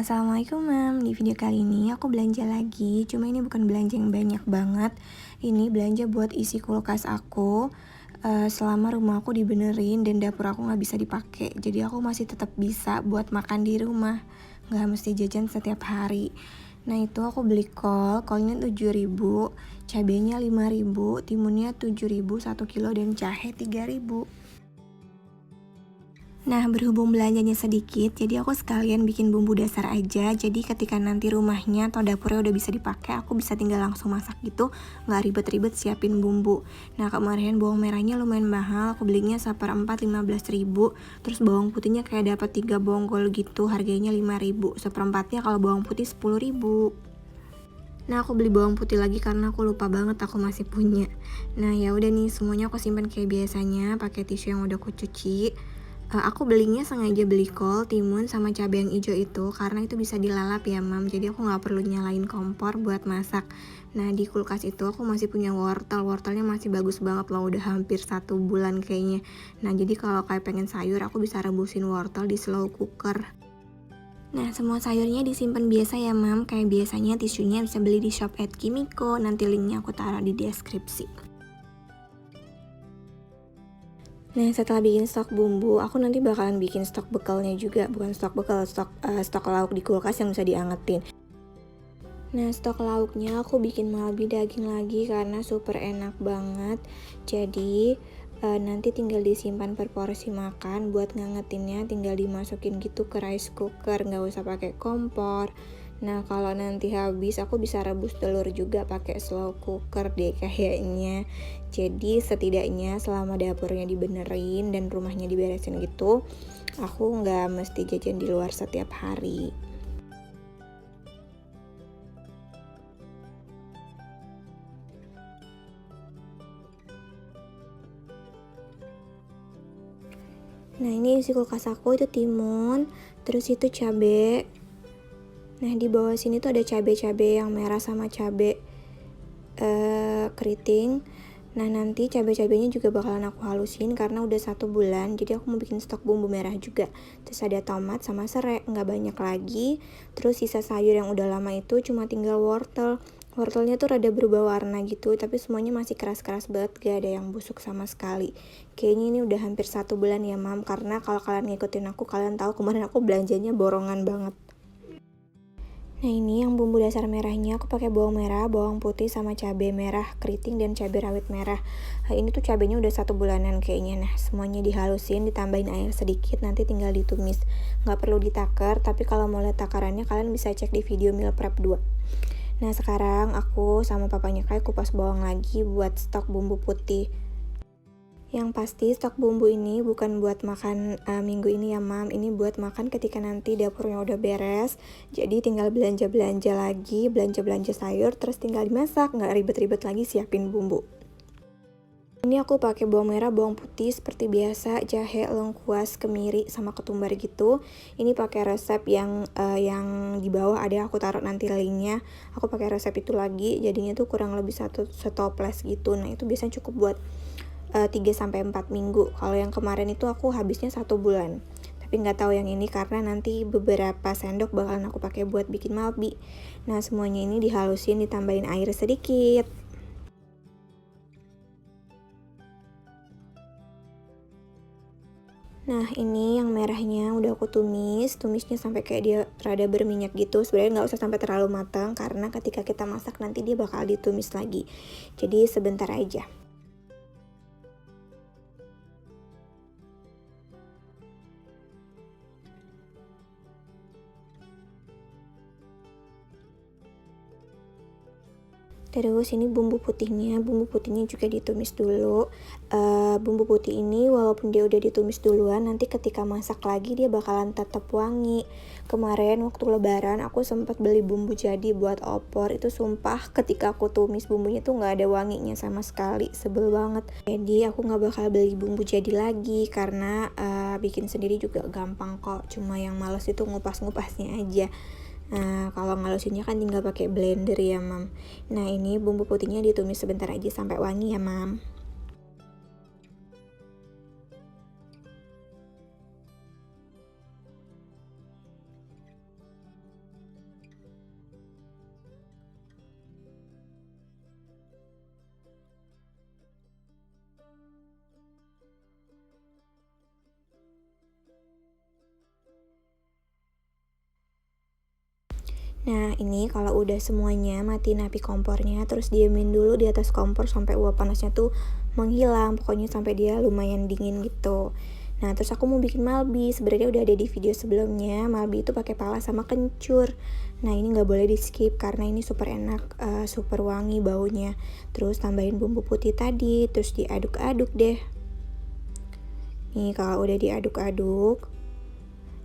Assalamualaikum Mam, di video kali ini aku belanja lagi. Cuma ini bukan belanja yang banyak banget. Ini belanja buat isi kulkas aku. Selama rumah aku dibenerin dan dapur aku gak bisa dipakai. Jadi aku masih tetap bisa buat makan di rumah, gak mesti jajan setiap hari. Nah itu aku beli kolnya 7.000, cabenya 5.000, timunnya 7.000 1 kilo, dan jahe 3.000. Nah berhubung belanjanya sedikit, jadi aku sekalian bikin bumbu dasar aja. Jadi ketika nanti rumahnya atau dapurnya udah bisa dipakai, aku bisa tinggal langsung masak gitu, nggak ribet-ribet siapin bumbu. Nah kemarin bawang merahnya lumayan mahal, aku belinya 1/4 15.000. Terus bawang putihnya kayak dapat 3 bonggol gitu, harganya 5.000. Seperempatnya kalau bawang putih 10.000. Nah aku beli bawang putih lagi karena aku lupa banget aku masih punya. Nah ya udah nih, semuanya aku simpan kayak biasanya pakai tisu yang udah aku cuci. Aku belinya sengaja beli kol, timun, sama cabai yang hijau itu karena itu bisa dilalap ya Mam. Jadi aku nggak perlu nyalain kompor buat masak. Nah di kulkas itu aku masih punya wortelnya masih bagus banget loh, udah hampir 1 bulan kayaknya. Nah jadi kalau kayak pengen sayur aku bisa rebusin wortel di slow cooker. Nah semua sayurnya disimpan biasa ya Mam, kayak biasanya tisunya bisa beli di shop @kimiko, nanti linknya aku taruh di deskripsi. Nah setelah bikin stok bumbu, aku nanti bakalan bikin stok bekalnya juga, bukan stok bekal, stok lauk di kulkas yang bisa diangetin. Nah stok lauknya aku bikin malabi daging lagi karena super enak banget. Jadi nanti tinggal disimpan per porsi makan, buat ngangetinnya tinggal dimasukin gitu ke rice cooker, nggak usah pakai kompor. Nah kalau nanti habis aku bisa rebus telur juga pakai slow cooker deh kayaknya. Jadi setidaknya selama dapurnya dibenerin dan rumahnya diberesin gitu, aku nggak mesti jajan di luar setiap hari. Nah ini isi kulkas aku itu timun, terus itu cabe. Nah di bawah sini tuh ada cabe-cabe yang merah sama cabe keriting. Nah nanti cabai-cabainya juga bakalan aku halusin karena udah 1 bulan, jadi aku mau bikin stok bumbu merah juga. Terus ada tomat sama serai, nggak banyak lagi. Terus sisa sayur yang udah lama itu cuma tinggal wortelnya tuh rada berubah warna gitu, tapi semuanya masih keras-keras banget, gak ada yang busuk sama sekali. Kayaknya ini udah hampir 1 bulan ya Mam, karena kalau kalian ngikutin aku, kalian tahu kemarin aku belanjanya borongan banget. Nah ini yang bumbu dasar merahnya aku pakai bawang merah, bawang putih, sama cabai merah keriting dan cabai rawit merah. Ini tuh cabainya udah 1 bulanan kayaknya. Nah semuanya dihalusin, ditambahin air sedikit, nanti tinggal ditumis. Nggak perlu ditakar, tapi kalau mau lihat takarannya kalian bisa cek di video meal prep 2. Nah sekarang aku sama papanya kayak kupas bawang lagi buat stok bumbu putih. Yang pasti stok bumbu ini bukan buat makan minggu ini ya Mam, ini buat makan ketika nanti dapurnya udah beres. Jadi tinggal belanja-belanja lagi, belanja-belanja sayur, terus tinggal dimasak, nggak ribet-ribet lagi siapin bumbu. Ini aku pakai bawang merah, bawang putih seperti biasa, jahe, lengkuas, kemiri, sama ketumbar gitu. Ini pakai resep yang di bawah ada, aku taruh nanti linknya. Aku pakai resep itu lagi, jadinya tuh kurang lebih 1 setoples gitu. Nah itu biasanya cukup buat 3-4 minggu. Kalau yang kemarin itu aku habisnya 1 bulan. Tapi nggak tahu yang ini karena nanti beberapa sendok bakalan aku pakai buat bikin malbi. Nah semuanya ini dihalusin, ditambahin air sedikit. Nah ini yang merahnya udah aku tumisnya sampai kayak dia rada berminyak gitu. Sebenarnya nggak usah sampai terlalu matang karena ketika kita masak nanti dia bakal ditumis lagi. Jadi sebentar aja. Terus ini bumbu putihnya juga ditumis dulu. Bumbu putih ini walaupun dia udah ditumis duluan, nanti ketika masak lagi dia bakalan tetap wangi. Kemarin waktu lebaran aku sempat beli bumbu jadi buat opor, itu sumpah ketika aku tumis bumbunya tuh nggak ada wanginya sama sekali, sebel banget. Jadi aku nggak bakal beli bumbu jadi lagi karena bikin sendiri juga gampang kok, cuma yang males itu ngupas-ngupasnya aja. Nah kalau ngalusinnya kan tinggal pakai blender ya Mam. Nah ini bumbu putihnya ditumis sebentar aja sampai wangi ya Mam. Nah, ini kalau udah semuanya, matiin api kompornya, terus diemin dulu di atas kompor sampai uap panasnya tuh menghilang, pokoknya sampai dia lumayan dingin gitu. Nah, terus aku mau bikin malbi. Sebenarnya udah ada di video sebelumnya, malbi itu pakai pala sama kencur. Nah, ini nggak boleh di skip karena ini super enak, super wangi baunya. Terus tambahin bumbu putih tadi, terus diaduk-aduk deh. Nih, kalau udah diaduk-aduk,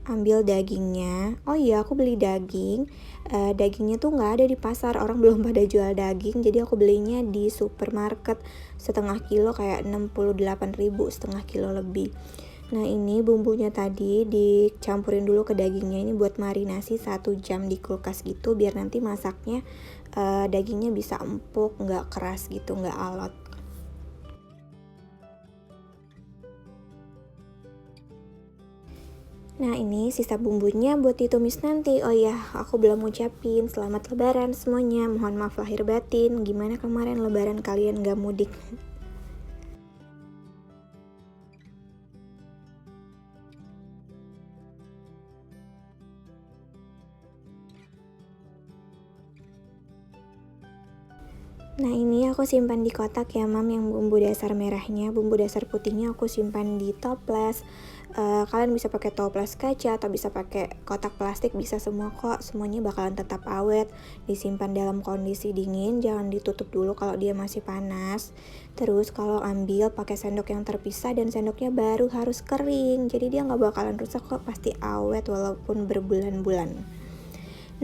ambil dagingnya. Oh iya, aku beli daging. Dagingnya tuh nggak ada di pasar, orang belum pada jual daging, jadi aku belinya di supermarket. Setengah kilo kayak 68.000, setengah kilo lebih. Nah, ini bumbunya tadi dicampurin dulu ke dagingnya, ini buat marinasi 1 jam di kulkas gitu, biar nanti masaknya dagingnya bisa empuk, nggak keras gitu, nggak alot. Nah, ini sisa bumbunya buat ditumis nanti. Oh ya, aku belum ngucapin selamat lebaran semuanya. Mohon maaf lahir batin. Gimana kemarin lebaran kalian gak mudik? Nah, ini aku simpan di kotak ya, Mam, yang bumbu dasar merahnya. Bumbu dasar putihnya aku simpan di toples. Kalian bisa pakai toples kaca atau bisa pakai kotak plastik, bisa semua kok. Semuanya bakalan tetap awet. Disimpan dalam kondisi dingin, jangan ditutup dulu kalau dia masih panas. Terus kalau ambil pakai sendok yang terpisah, dan sendoknya baru harus kering. Jadi dia nggak bakalan rusak kok, pasti awet walaupun berbulan-bulan.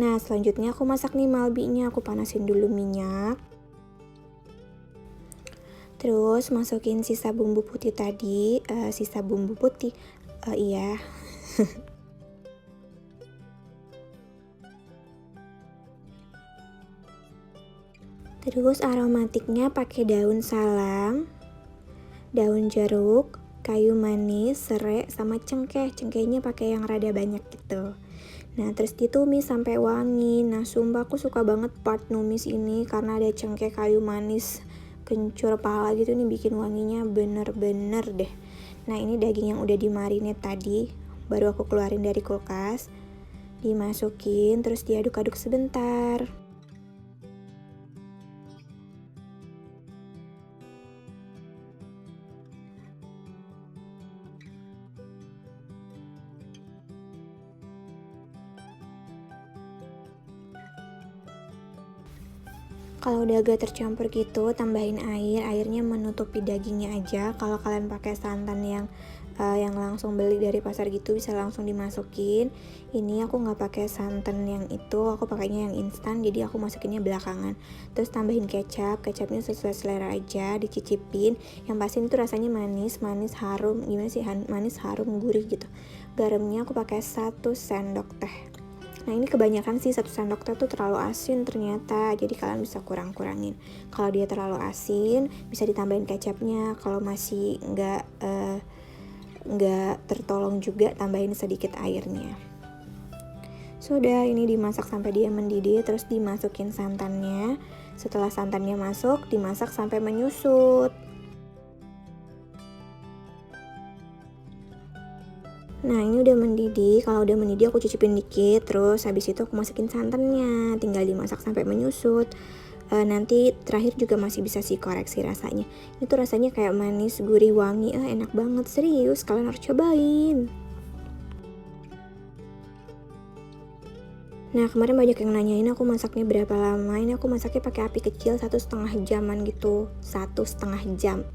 Nah, selanjutnya aku masak nih malbinya. Aku panasin dulu minyak. Terus masukin sisa bumbu putih tadi, sisa bumbu putih, iya. Terus aromatiknya pakai daun salam, daun jeruk, kayu manis, serai, sama cengkeh. Cengkehnya pakai yang rada banyak gitu. Nah, terus ditumis sampai wangi. Nah, sumpah aku suka banget part numis ini karena ada cengkeh, kayu manis, kencur, pala gitu, nih bikin wanginya bener-bener deh. Nah, ini daging yang udah dimarinate tadi, baru aku keluarin dari kulkas, dimasukin, terus diaduk-aduk sebentar. Kalau udah agak tercampur gitu, tambahin air. Airnya menutupi dagingnya aja. Kalau kalian pakai santan yang langsung beli dari pasar gitu, bisa langsung dimasukin. Ini aku nggak pakai santan yang itu, aku pakainya yang instan, jadi aku masukinnya belakangan. Terus tambahin kecap. Kecapnya sesuai selera aja, dicicipin. Yang pasti itu rasanya manis, manis harum. Gimana sih, manis harum gurih gitu. Garamnya aku pakai 1 sendok teh. Nah, ini kebanyakan sih, 1 sendok teh tuh terlalu asin ternyata, jadi kalian bisa kurang-kurangin. Kalau dia terlalu asin, bisa ditambahin kecapnya. Kalau masih nggak tertolong juga, tambahin sedikit airnya. Sudah, ini dimasak sampai dia mendidih, terus dimasukin santannya. Setelah santannya masuk, dimasak sampai menyusut. Nah, ini udah mendidih. Kalau udah mendidih aku cicipin dikit, terus habis itu aku masukin santannya, tinggal dimasak sampai menyusut. Nanti terakhir juga masih bisa sih koreksi rasanya. Itu rasanya kayak manis, gurih, wangi, enak banget, serius, kalian harus cobain. Nah, kemarin banyak yang nanyain aku masaknya berapa lama. Ini aku masaknya pakai api kecil 1,5 jaman gitu, 1,5 jam.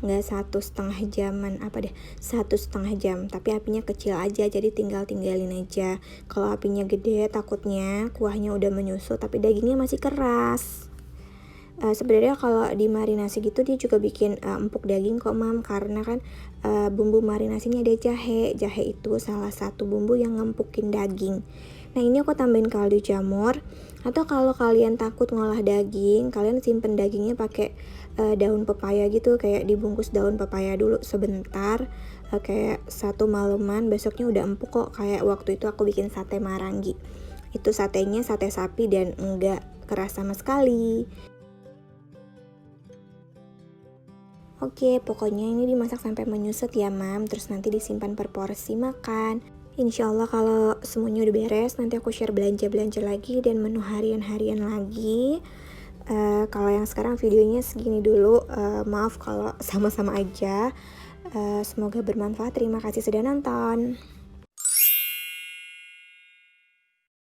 Nggak 1,5 jaman, apa deh, 1,5 jam, tapi apinya kecil aja, jadi tinggalin aja. Kalau apinya gede, takutnya kuahnya udah menyusut tapi dagingnya masih keras. Sebenarnya kalau dimarinasi gitu dia juga bikin empuk daging kok, Mam, karena kan bumbu marinasinya ada jahe. Jahe itu salah satu bumbu yang ngempukin daging. Nah, ini aku tambahin kaldu jamur. Atau kalau kalian takut ngolah daging, kalian simpen dagingnya pakai daun pepaya gitu, kayak dibungkus daun pepaya dulu sebentar, kayak 1 maleman, besoknya udah empuk kok. Kayak waktu itu aku bikin sate marangi, itu satenya sate sapi dan enggak keras sama sekali. Oke, pokoknya ini dimasak sampai menyusut ya, Mam. Terus nanti disimpan per porsi makan. Insya Allah kalau semuanya udah beres, nanti aku share belanja-belanja lagi dan menu harian-harian lagi. Kalau yang sekarang videonya segini dulu, maaf kalau sama-sama aja. Semoga bermanfaat. Terima kasih sudah nonton.